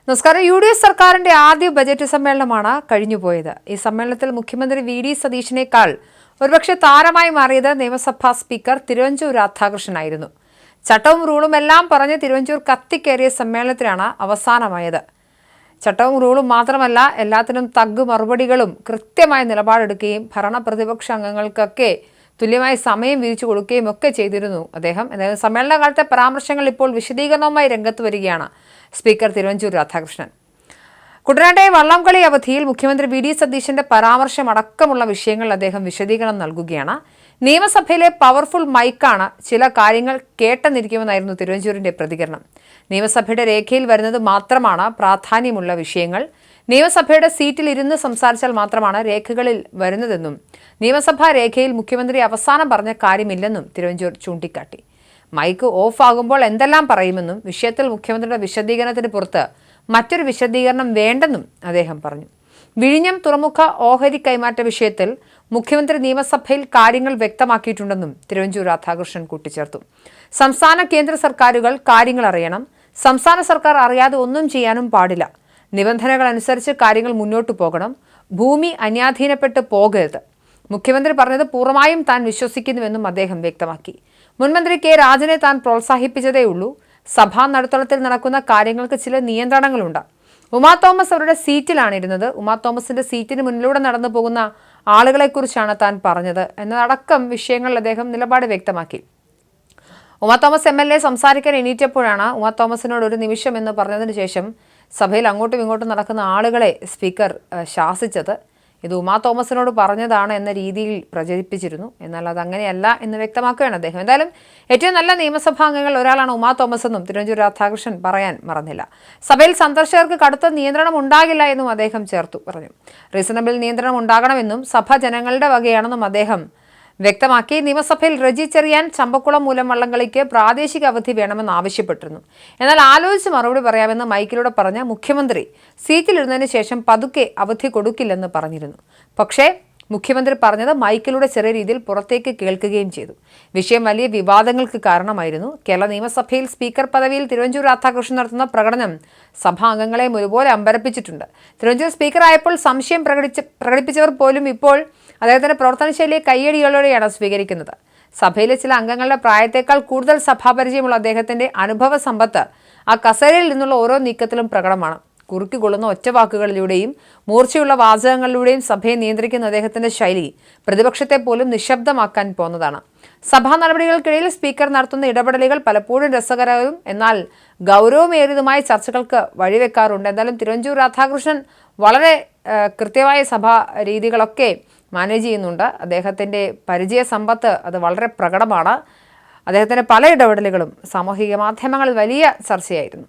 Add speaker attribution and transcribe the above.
Speaker 1: നമസ്കാരം. UDF സർക്കാരിന്റെ ആദ്യ ബജറ്റ് സമ്മേളനമാണ് കഴിഞ്ഞുപോയത്. ഈ സമ്മേളനത്തിൽ മുഖ്യമന്ത്രി VD സതീശനേക്കാൾ ഒരുപക്ഷെ താരമായി മാറിയത് നിയമസഭാ സ്പീക്കർ തിരുവഞ്ചൂർ രാധാകൃഷ്ണനായിരുന്നു. ചട്ടവും റൂളും എല്ലാം പറഞ്ഞ് തിരുവഞ്ചൂർ കത്തിക്കേറിയ സമ്മേളനത്തിലാണ് അവസാനമായത്. ചട്ടവും റൂളും മാത്രമല്ല, എല്ലാത്തിനും തഗ് മറുപടികളും കൃത്യമായ നിലപാടെടുക്കുകയും ഭരണ പ്രതിപക്ഷ അംഗങ്ങൾക്കൊക്കെ തുല്യമായി സമയം വീതിച്ചു കൊടുക്കുകയും ഒക്കെ ചെയ്തിരുന്നു അദ്ദേഹം. എന്തായാലും സമ്മേളനകാലത്തെ പരാമർശങ്ങൾ ഇപ്പോൾ വിശദീകരണവുമായി രംഗത്ത് വരികയാണ് സ്പീക്കർ തിരുവഞ്ചൂർ രാധാകൃഷ്ണൻ. കുട്ടനാട്ടെ വള്ളംകളി അവധിയിൽ മുഖ്യമന്ത്രി VD സതീശന്റെ പരാമർശം അടക്കമുള്ള വിഷയങ്ങളിൽ അദ്ദേഹം വിശദീകരണം നൽകുകയാണ്. നിയമസഭയിലെ പവർഫുൾ മൈക്കാണ്, ചില കാര്യങ്ങൾ കേട്ടെന്നിരിക്കുമെന്നായിരുന്നു തിരുവഞ്ചൂരിന്റെ പ്രതികരണം. നിയമസഭയുടെ രേഖയിൽ വരുന്നത് മാത്രമാണ് പ്രാധാന്യമുള്ള വിഷയങ്ങൾ. നിയമസഭയുടെ സീറ്റിൽ ഇരുന്ന് സംസാരിച്ചാൽ മാത്രമാണ് രേഖകളിൽ വരുന്നതെന്നും നിയമസഭാ രേഖയിൽ മുഖ്യമന്ത്രി അവസാനം പറഞ്ഞ കാര്യമില്ലെന്നും തിരുവഞ്ചൂർ ചൂണ്ടിക്കാട്ടി. മൈക്ക് ഓഫ് ആകുമ്പോൾ എന്തെല്ലാം പറയുമെന്നും വിഷയത്തിൽ മുഖ്യമന്ത്രിയുടെ വിശദീകരണത്തിന് പുറത്ത് മറ്റൊരു വിശദീകരണം വേണ്ടെന്നും അദ്ദേഹം പറഞ്ഞു. വിഴിഞ്ഞം തുറമുഖ ഓഹരി കൈമാറ്റ വിഷയത്തിൽ മുഖ്യമന്ത്രി നിയമസഭയിൽ കാര്യങ്ങൾ വ്യക്തമാക്കിയിട്ടുണ്ടെന്നും തിരുവഞ്ചൂർ രാധാകൃഷ്ണൻ കൂട്ടിച്ചേർത്തു. സംസ്ഥാന കേന്ദ്ര സർക്കാരുകൾ കാര്യങ്ങൾ അറിയണം. സംസ്ഥാന സർക്കാർ അറിയാതെ ഒന്നും ചെയ്യാനും പാടില്ല. നിബന്ധനകൾ അനുസരിച്ച് കാര്യങ്ങൾ മുന്നോട്ടു പോകണം. ഭൂമി അന്യാധീനപ്പെട്ട് പോകരുത്. മുഖ്യമന്ത്രി പറഞ്ഞത് പൂർണ്ണമായും താൻ വിശ്വസിക്കുന്നുവെന്നും അദ്ദേഹം വ്യക്തമാക്കി. മുൻമന്ത്രി K. രാജനെ താൻ പ്രോത്സാഹിപ്പിച്ചതേയുള്ളൂ. സഭാ നടുത്തളത്തിൽ നടക്കുന്ന കാര്യങ്ങൾക്ക് ചില നിയന്ത്രണങ്ങളുണ്ട്. ഉമാ തോമസ് അവരുടെ സീറ്റിലാണിരുന്നത്. ഉമാ തോമസിന്റെ സീറ്റിന് മുന്നിലൂടെ നടന്നു പോകുന്ന ആളുകളെക്കുറിച്ചാണ് താൻ പറഞ്ഞത് എന്നതടക്കം വിഷയങ്ങളിൽ അദ്ദേഹം നിലപാട് വ്യക്തമാക്കി. ഉമാ തോമസ് MLA സംസാരിക്കാൻ എണീറ്റപ്പോഴാണ് ഉമാ തോമസിനോട് ഒരു നിമിഷം എന്ന് പറഞ്ഞതിന് ശേഷം സഭയിൽ അങ്ങോട്ടും ഇങ്ങോട്ടും നടക്കുന്ന ആളുകളെ സ്പീക്കർ ശാസിച്ചത്. ഇത് ഉമാ തോമസിനോട് പറഞ്ഞതാണ് എന്ന രീതിയിൽ പ്രചരിപ്പിച്ചിരുന്നു. എന്നാൽ അതങ്ങനെയല്ല എന്ന് വ്യക്തമാക്കുകയാണ് അദ്ദേഹം. എന്തായാലും ഏറ്റവും നല്ല നിയമസഭാംഗങ്ങൾ ഒരാളാണ് ഉമാ തോമസ് എന്നും തിരുവഞ്ചൂർ രാധാകൃഷ്ണൻ പറയാൻ മറന്നില്ല. സഭയിൽ സന്ദർശകർക്ക് കടുത്ത നിയന്ത്രണം ഉണ്ടാകില്ല എന്നും അദ്ദേഹം ചേർത്തു പറഞ്ഞു. റീസണബിൾ നിയന്ത്രണം ഉണ്ടാകണമെന്നും സഭ ജനങ്ങളുടെ വകയാണെന്നും അദ്ദേഹം വ്യക്തമാക്കി. നിയമസഭയിൽ റജി ചെറിയാൻ ചമ്പക്കുളം മൂലം വള്ളംകളിക്ക് പ്രാദേശിക അവധി വേണമെന്ന് ആവശ്യപ്പെട്ടിരുന്നു. എന്നാൽ ആലോചിച്ച് മറുപടി പറയാമെന്ന് മൈക്കിലൂടെ പറഞ്ഞ മുഖ്യമന്ത്രി സീറ്റിലിരുന്നതിന് ശേഷം പതുക്കെ അവധി കൊടുക്കില്ലെന്ന് പറഞ്ഞിരുന്നു. പക്ഷേ മുഖ്യമന്ത്രി പറഞ്ഞത് മൈക്കിലൂടെ ചെറിയ രീതിയിൽ പുറത്തേക്ക് കേൾക്കുകയും ചെയ്തു. വിഷയം വലിയ വിവാദങ്ങൾക്ക് കാരണമായിരുന്നു. കേരള നിയമസഭയിൽ സ്പീക്കർ പദവിയിൽ തിരുവഞ്ചൂർ രാധാകൃഷ്ണൻ നടത്തുന്ന പ്രകടനം സഭാംഗങ്ങളെ ഒരുപോലെ അമ്പരപ്പിച്ചിട്ടുണ്ട്. തിരുവഞ്ചൂർ സ്പീക്കറായപ്പോൾ സംശയം പ്രകടിപ്പിച്ചവർ പോലും ഇപ്പോൾ അദ്ദേഹത്തിന്റെ പ്രവർത്തനശൈലിയെ കയ്യടികളോടെയാണ് സ്വീകരിക്കുന്നത്. സഭയിലെ ചില അംഗങ്ങളുടെ പ്രായത്തേക്കാൾ കൂടുതൽ സഭാപരിചയമുള്ള അദ്ദേഹത്തിന്റെ അനുഭവ സമ്പത്ത് ആ കസേരയിൽ നിന്നുള്ള ഓരോ നീക്കത്തിലും പ്രകടമാണ്. കുറുക്കിക്കൊള്ളുന്ന ഒറ്റവാക്കുകളിലൂടെയും മൂർച്ചയുള്ള വാചകങ്ങളിലൂടെയും സഭയെ നിയന്ത്രിക്കുന്ന അദ്ദേഹത്തിന്റെ ശൈലി പ്രതിപക്ഷത്തെ പോലും നിശബ്ദമാക്കാൻ പോന്നതാണ്. സഭാ നടപടികൾക്കിടയിൽ സ്പീക്കർ നടത്തുന്ന ഇടപെടലുകൾ പലപ്പോഴും രസകരവും എന്നാൽ ഗൗരവമേറിയതുമായ ചർച്ചകൾക്ക് വഴിവെക്കാറുണ്ട്. എന്തായാലും തിരുവഞ്ചൂർ രാധാകൃഷ്ണൻ വളരെ കൃത്യമായ സഭാ രീതികളൊക്കെ മാനേജ് ചെയ്യുന്നുണ്ട്. അദ്ദേഹത്തിൻ്റെ പരിചയ സമ്പത്ത് അത് വളരെ പ്രകടമാണ്. അദ്ദേഹത്തിൻ്റെ പല ഇടപെടലുകളും സാമൂഹിക മാധ്യമങ്ങളിൽ വലിയ ചർച്ചയായിരുന്നു.